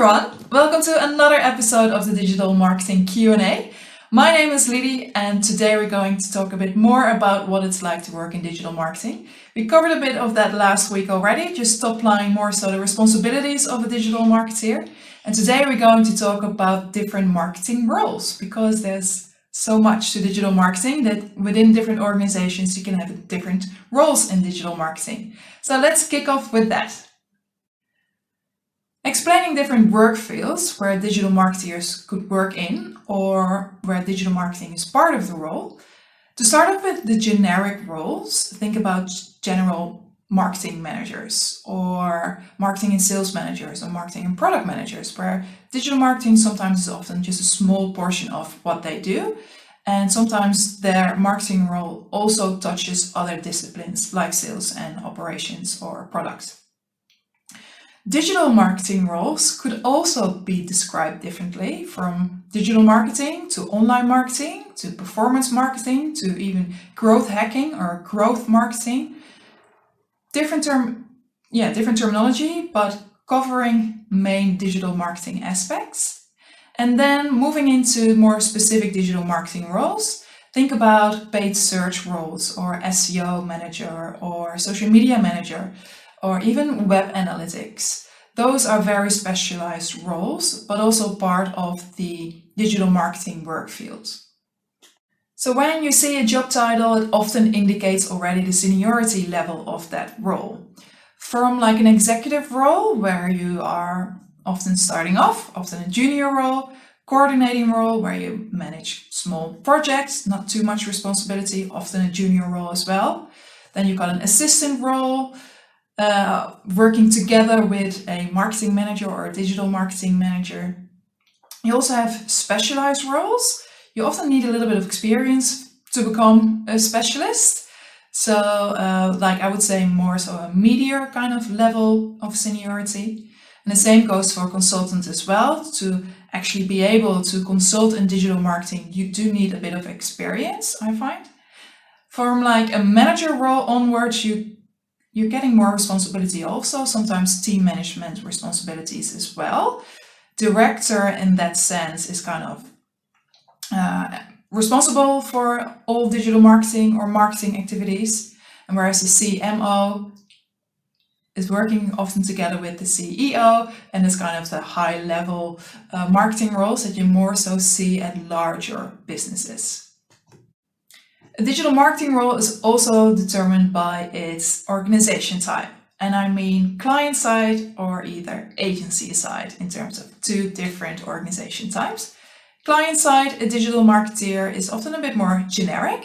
everyone, welcome to another episode of the Digital Marketing Q&A. My name is Lydie and today we're going to talk a bit more about what it's like to work in digital marketing. We covered a bit of that last week already, just top line more so the responsibilities of a digital marketeer. And today we're going to talk about different marketing roles because there's so much to digital marketing that within different organizations you can have different roles in digital marketing. So let's kick off with that. Explaining different work fields where digital marketers could work in or where digital marketing is part of the role. To start off with the generic roles, think about general marketing managers or marketing and sales managers or marketing and product managers, where digital marketing sometimes is often just a small portion of what they do. And sometimes their marketing role also touches other disciplines like sales and operations or product. Digital marketing roles could also be described differently, from digital marketing to online marketing to performance marketing to even growth hacking or growth marketing. Different terminology, but covering main digital marketing aspects. And then moving into more specific digital marketing roles, think about paid search roles or SEO manager or social media manager, or even web analytics. Those are very specialized roles, but also part of the digital marketing work field. So when you see a job title, it often indicates already the seniority level of that role. From like an executive role, where you are often starting off, often a junior role, coordinating role, where you manage small projects, not too much responsibility, often a junior role as well. Then you've got an assistant role, working together with a marketing manager or a digital marketing manager. You also have specialized roles. You often need a little bit of experience to become a specialist. So like I would say more so a media kind of level of seniority. And the same goes for consultants as well. To actually be able to consult in digital marketing, you do need a bit of experience, I find. From like a manager role onwards, you're getting more responsibility also, sometimes team management responsibilities as well. Director in that sense is kind of responsible for all digital marketing or marketing activities, and whereas the CMO is working often together with the CEO, and is kind of the high level marketing roles that you more so see at larger businesses. A digital marketing role is also determined by its organization type, and I mean client side or either agency side in terms of two different organization types. Client side, a digital marketer is often a bit more generic.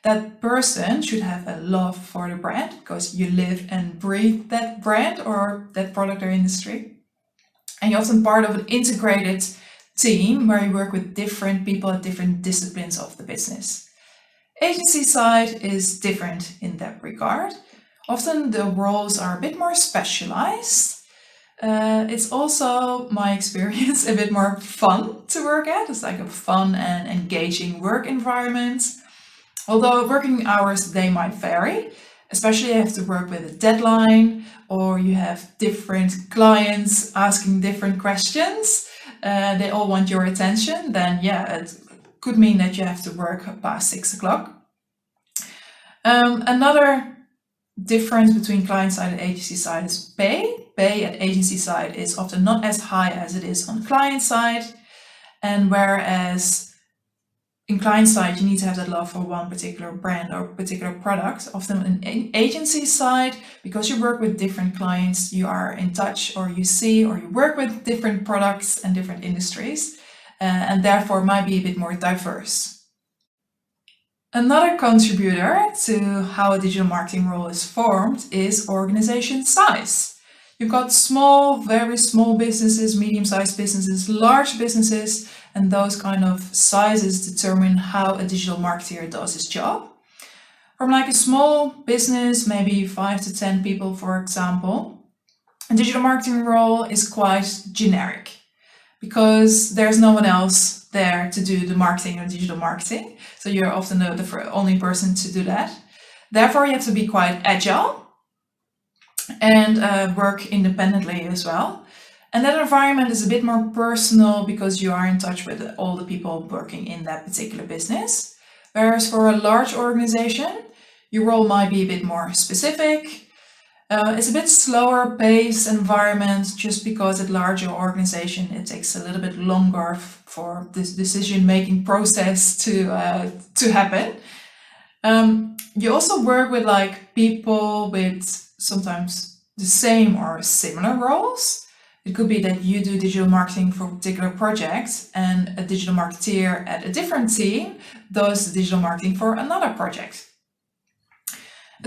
That person should have a love for the brand because you live and breathe that brand or that product or industry. And you're often part of an integrated team where you work with different people at different disciplines of the business. Agency side is different in that regard. Often the roles are a bit more specialized. It's also, my experience, a bit more fun to work at. It's like a fun and engaging work environment. Although working hours, they might vary, especially you have to work with a deadline or you have different clients asking different questions. They all want your attention. Then yeah, it could mean that you have to work past 6 o'clock. Another difference between client side and agency side is pay. Pay at agency side is often not as high as it is on client side. And whereas in client side, you need to have that love for one particular brand or particular product. Often in agency side, because you work with different clients, you are in touch or you see or you work with different products and different industries. And therefore might be a bit more diverse. Another contributor to how a digital marketing role is formed is organization size. You've got small, very small businesses, medium-sized businesses, large businesses, and those kind of sizes determine how a digital marketer does his job. From like a small business, maybe 5 to 10 people, for example, a digital marketing role is quite generic, because there's no one else there to do the marketing or digital marketing. So you're often the only person to do that. Therefore, you have to be quite agile and work independently as well. And that environment is a bit more personal because you are in touch with all the people working in that particular business. Whereas for a large organization, your role might be a bit more specific. It's a bit slower paced environment just because at larger organization it takes a little bit longer for this decision-making process to happen. You also work with like people with sometimes the same or similar roles. It could be that you do digital marketing for a particular project and a digital marketeer at a different team does digital marketing for another project.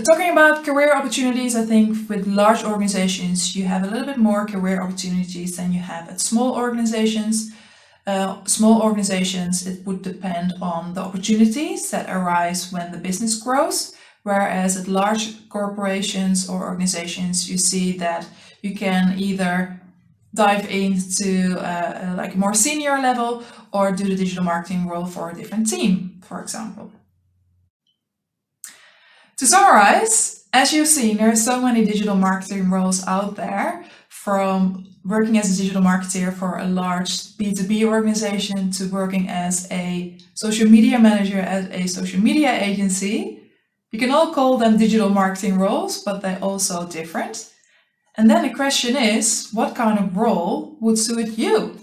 Talking about career opportunities, I think with large organizations, you have a little bit more career opportunities than you have at small organizations. Small organizations, it would depend on the opportunities that arise when the business grows, whereas at large corporations or organizations, you see that you can either dive into like a more senior level or do the digital marketing role for a different team, for example. To summarize, as you've seen, there are so many digital marketing roles out there, from working as a digital marketer for a large B2B organization to working as a social media manager at a social media agency. You can all call them digital marketing roles, but they're also different. And then the question is, what kind of role would suit you?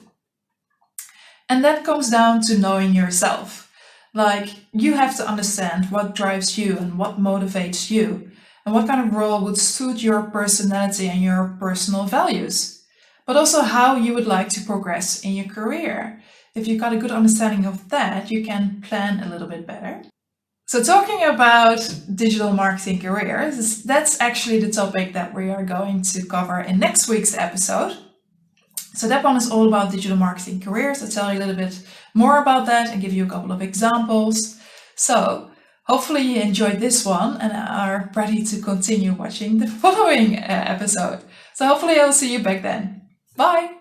And that comes down to knowing yourself. Like, you have to understand what drives you and what motivates you, and what kind of role would suit your personality and your personal values, but also how you would like to progress in your career. If you've got a good understanding of that, you can plan a little bit better. So talking about digital marketing careers, that's actually the topic that we are going to cover in next week's episode. So that one is all about digital marketing careers. I'll tell you a little bit more about that and give you a couple of examples. So hopefully you enjoyed this one and are ready to continue watching the following episode. So hopefully I'll see you back then. Bye!